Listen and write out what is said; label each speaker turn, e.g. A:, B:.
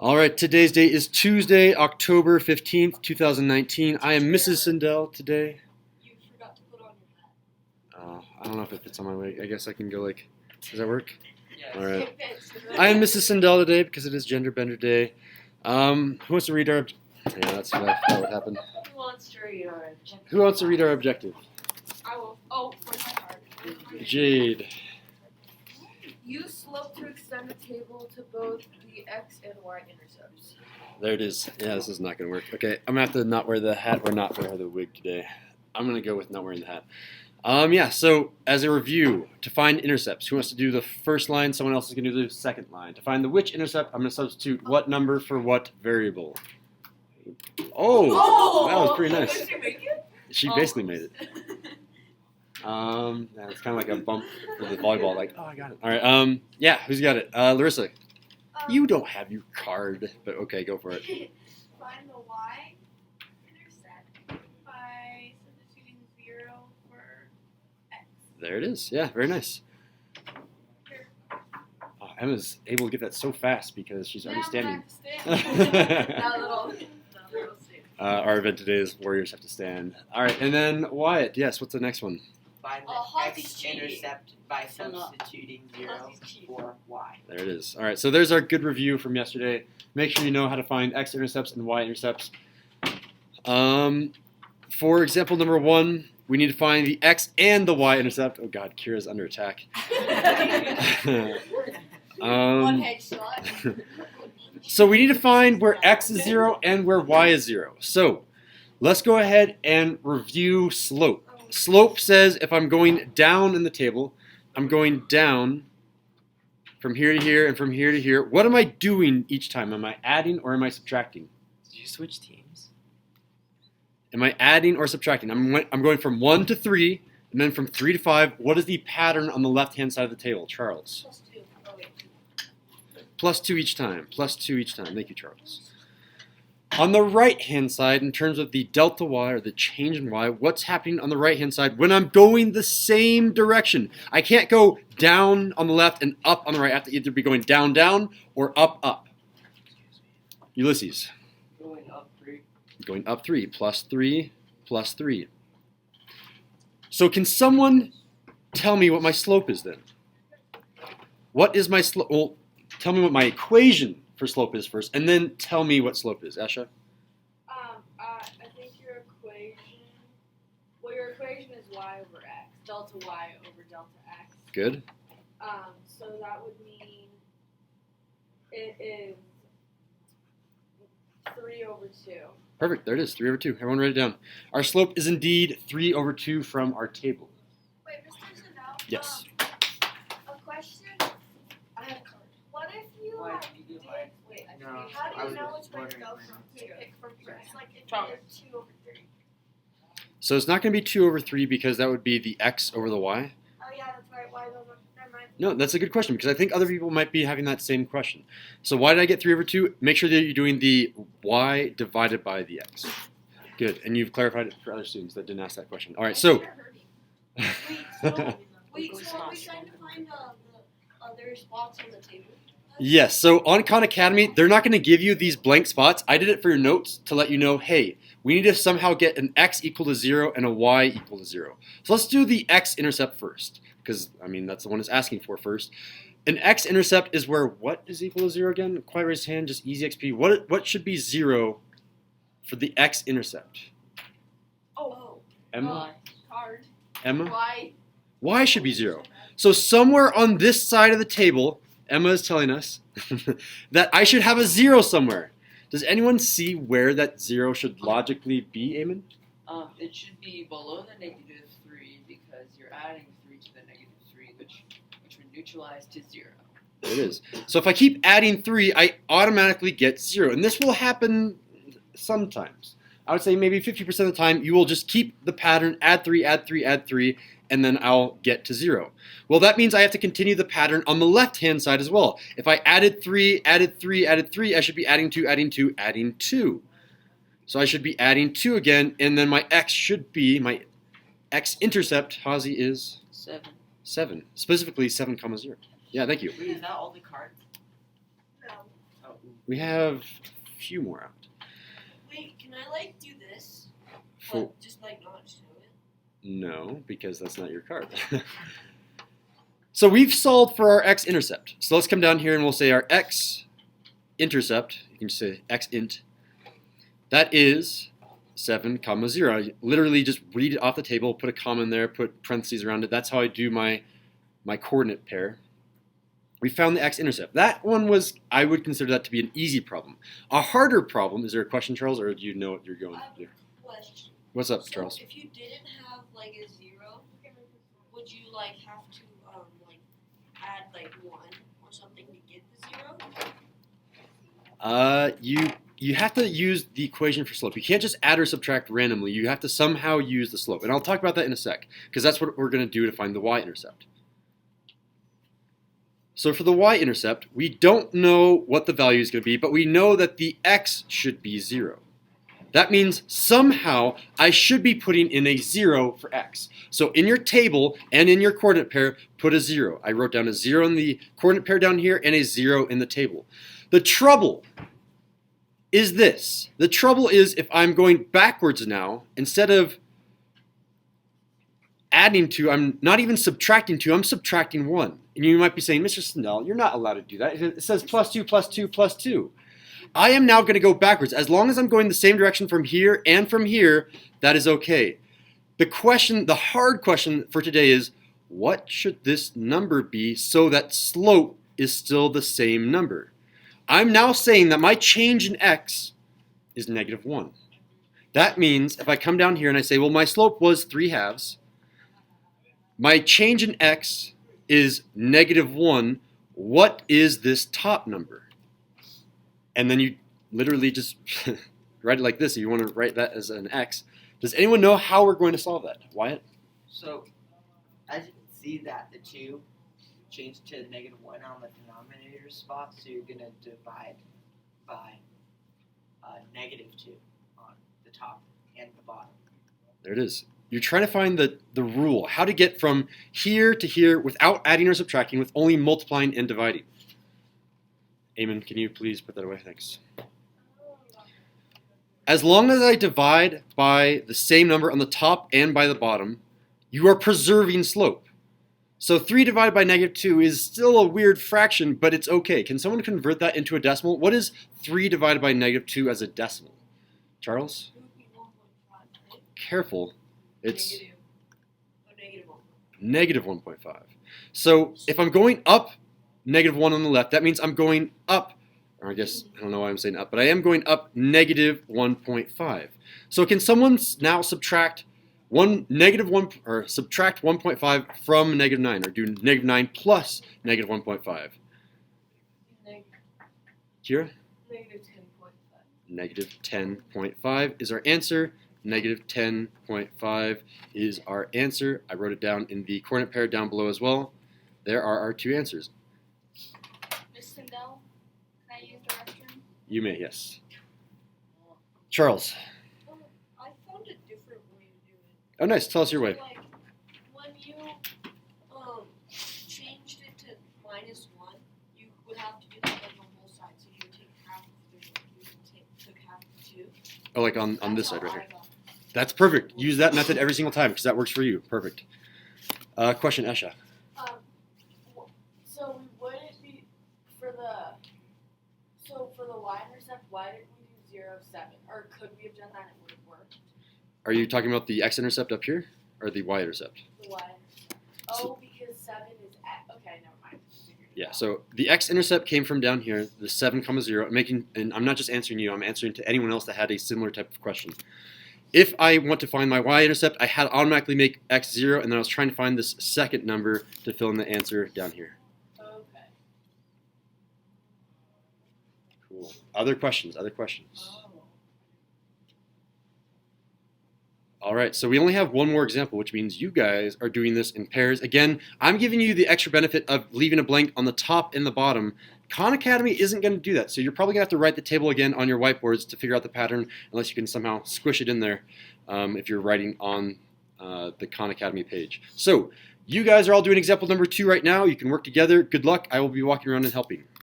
A: All right, today's date is Tuesday, October 15th, 2019. I am Mrs. Sindel today.
B: You forgot to put on your hat.
A: I don't know if it fits on my wig. I guess I can go like, does that work?
C: Yes.
A: All right.
B: It fits.
A: I am Mrs. Sindel today because it is Gender Bender Day. Who wants to read our... Yeah, that's what happened.
B: Who wants to read our objective?
A: Who wants to read our objective?
B: I will. Oh, where's my card?
A: Jade.
B: Use slope to extend the table to both the x and y intercepts.
A: There it is. Yeah, this is not going to work. Okay, I'm going to have to not wear the hat or not wear the wig today. I'm going to go with not wearing the hat. Yeah, so as a review, to find intercepts, who wants to do the first line? Someone else is going to do the second line. To find the which intercept, I'm going to substitute what number for what variable. Oh, that was pretty nice.
B: Did you make it?
A: She basically made it. Yeah, it's kind of like a bump for the volleyball. Like, oh, I got it. All right. Yeah, who's got it? Larissa. You don't have your card, but okay, go for it.
D: Find the y-intercept by substituting 0 for x.
A: There it is. Yeah, very nice. Oh, Emma's able to get that so fast because she's already standing.
B: That little stick.
A: Our event today is Warriors have to stand. All right, and then Wyatt. Yes, what's the next one?
C: Find the
B: Hozzy's cheating.
C: x-intercept by substituting 0 for y.
A: There it is. All right, so there's our good review from yesterday. Make sure you know how to find x-intercepts and y-intercepts. For example number 1, we need to find the x and the y-intercept. Oh God, Kira's under attack.
B: One headshot.
A: So we need to find where x is 0 and where y is 0. So let's go ahead and review slope. Slope says if I'm going down in the table, I'm going down from here to here and from here to here. What am I doing each time? Am I adding or am I subtracting?
C: Did you switch teams?
A: Am I adding or subtracting? I'm going from 1 to 3 and then from 3 to 5. What is the pattern on the left-hand side of the table? Charles.
B: +2. Oh, wait.
A: +2 each time. +2 each time. Thank you, Charles. On the right-hand side, in terms of the delta y or the change in y, what's happening on the right-hand side when I'm going the same direction? I can't go down on the left and up on the right. I have to either be going down, down, or up, up. Ulysses.
C: Going up 3.
A: Going up 3. +3, +3. So can someone tell me what my slope is then? What is my slope? Well, tell me what my equation for slope is first, and then tell me what slope is. Asha?
B: I think your equation is y over x, delta y over delta x.
A: Good.
B: So that would mean it is 3 over 2.
A: Perfect. There it is. 3 over 2. Everyone write it down. Our slope is indeed 3 over 2 from our table.
D: Wait, Mr. Sindel?
A: Yes.
D: A question.
B: I had a card.
D: What if you
C: Why
D: like,
C: did you do
D: did,
C: mine?
B: Wait, I
C: No.
B: forget.
D: how do
C: I
D: you
C: was
D: know
C: just
D: which way to
C: wondering
D: go
C: when
D: from
C: I
D: to pick from first? Like if
B: Charles.
D: you did 2 over 3.
A: So it's not going to be 2 over 3 because that would be the x over the y.
D: Oh yeah, that's right. Why those are, never mind.
A: No, that's a good question because I think other people might be having that same question. So why did I get 3 over 2? Make sure that you're doing the y divided by the x. Good. And you've clarified it for other students that didn't ask that question. All right, so...
D: Wait, so are we trying to find the other spots on the table?
A: Yes, so on Khan Academy, they're not going to give you these blank spots. I did it for your notes to let you know, hey, we need to somehow get an x equal to 0 and a y equal to 0. So let's do the x-intercept first, because, I mean, that's the one it's asking for first. An x-intercept is where what is equal to 0 again? Quiet raise hand, just easy XP. What should be 0 for the x-intercept?
B: Oh.
A: Emma?
B: Card.
A: Emma?
B: Y.
A: Y should be 0. So somewhere on this side of the table, Emma is telling us that I should have a 0 somewhere. Does anyone see where that 0 should logically be, Eamon?
C: It should be below the -3 because you're adding 3 to the -3, which would neutralize to 0.
A: There it is. So if I keep adding 3, I automatically get 0. And this will happen sometimes. I would say maybe 50% of the time, you will just keep the pattern, add 3, add 3, add 3, and then I'll get to 0. Well, that means I have to continue the pattern on the left-hand side as well. If I added 3, added 3, added 3, I should be adding 2, adding 2, adding 2. So I should be adding 2 again, and then my x should be, my x-intercept, Hazy, is
C: 7.
A: 7. Specifically 7, 0. Yeah, thank you.
C: Wait, is that all the cards?
D: No.
C: Oh.
A: We have a few more out.
D: Wait, can I like do this?
A: For,
D: But just like not show it?
A: no, because that's not your card. So we've solved for our x-intercept. So let's come down here and we'll say our x-intercept, you can just say x-int, that is 7, 0. I literally just read it off the table, put a comma in there, put parentheses around it. That's how I do my coordinate pair. We found the x-intercept. That one was, I would consider that to be an easy problem. A harder problem, is there a question, Charles, or do you know what you're going to do?
D: Question.
A: What's up,
D: So
A: Charles?
D: if you didn't have like a 0, would you like have to like add like 1 or something to get the 0?
A: You have to use the equation for slope. You can't just add or subtract randomly. You have to somehow use the slope. And I'll talk about that in a sec, because that's what we're going to do to find the y-intercept. So for the y-intercept, we don't know what the value is going to be, but we know that the x should be 0. That means somehow I should be putting in a 0 for x. So in your table and in your coordinate pair, put a 0. I wrote down a 0 in the coordinate pair down here and a 0 in the table. The trouble is this. The trouble is if I'm going backwards now, instead of adding 2, I'm not even subtracting 2, I'm subtracting 1. And you might be saying, Mr. Snell, you're not allowed to do that. It says plus 2, plus 2, plus 2. I am now going to go backwards. As long as I'm going the same direction from here and from here, that is okay. The hard question for today is, what should this number be so that slope is still the same number? I'm now saying that my change in x is -1. That means if I come down here and I say, well, my slope was 3/2, my change in x is -1. What is this top number? And then you literally just write it like this. If you want to write that as an x. Does anyone know how we're going to solve that? Wyatt?
E: So, as you can see that the 2 changed to -1 on the denominator spot, so you're going to divide by -2 on the top and the bottom.
A: There it is. You're trying to find the rule, how to get from here to here without adding or subtracting, with only multiplying and dividing. Eamon, can you please put that away? Thanks. As long as I divide by the same number on the top and by the bottom, you are preserving slope. So 3 divided by -2 is still a weird fraction, but it's okay. Can someone convert that into a decimal? What is 3 divided by -2 as a decimal? Charles?
D: It would be 1.5, right?
A: Careful. It's
D: Negative.
A: -1.5. So if I'm going up -1 on the left, that means I'm going up, or I guess, I don't know why I'm saying up, but I am going up -1.5. So can someone now subtract subtract 1.5 from -9, or do -9 plus -1.5? Kira? -10.5 is our answer. -10.5 is our answer. I wrote it down in the coordinate pair down below as well. There are our 2 answers.
F: Miss Sindel, can I use the restroom?
A: You may, yes. Charles.
D: I found a different way to do it.
A: Oh, nice. Tell us your way.
D: So, like, when you changed it to -1, you would have to do that like on both sides. So you would take half of 3, you took half of 2.
A: Oh, like on
D: That's
A: this side
D: how
A: right
D: I
A: here.
D: got it.
A: That's perfect. Use that method every single time because that works for you. Perfect. Question, Esha.
B: So would it be for the y-intercept? Why didn't we do 0, 7? Or could we have done that and it would have worked?
A: Are you talking about the x-intercept up here or the y-intercept?
B: The y-intercept. Oh, because 7 is okay. Never mind.
A: Yeah, so the x-intercept came from down here, the 7, 0. And I'm not just answering you, I'm answering to anyone else that had a similar type of question. If I want to find my y-intercept, I had to automatically make x 0, and then I was trying to find this second number to fill in the answer down here.
B: Okay.
A: Cool. Other questions? Other questions?
B: Oh.
A: All right, so we only have one more example, which means you guys are doing this in pairs. Again, I'm giving you the extra benefit of leaving a blank on the top and the bottom. Khan Academy isn't going to do that, so you're probably going to have to write the table again on your whiteboards to figure out the pattern, unless you can somehow squish it in there if you're writing on the Khan Academy page. So you guys are all doing example number 2 right now. You can work together. Good luck. I will be walking around and helping.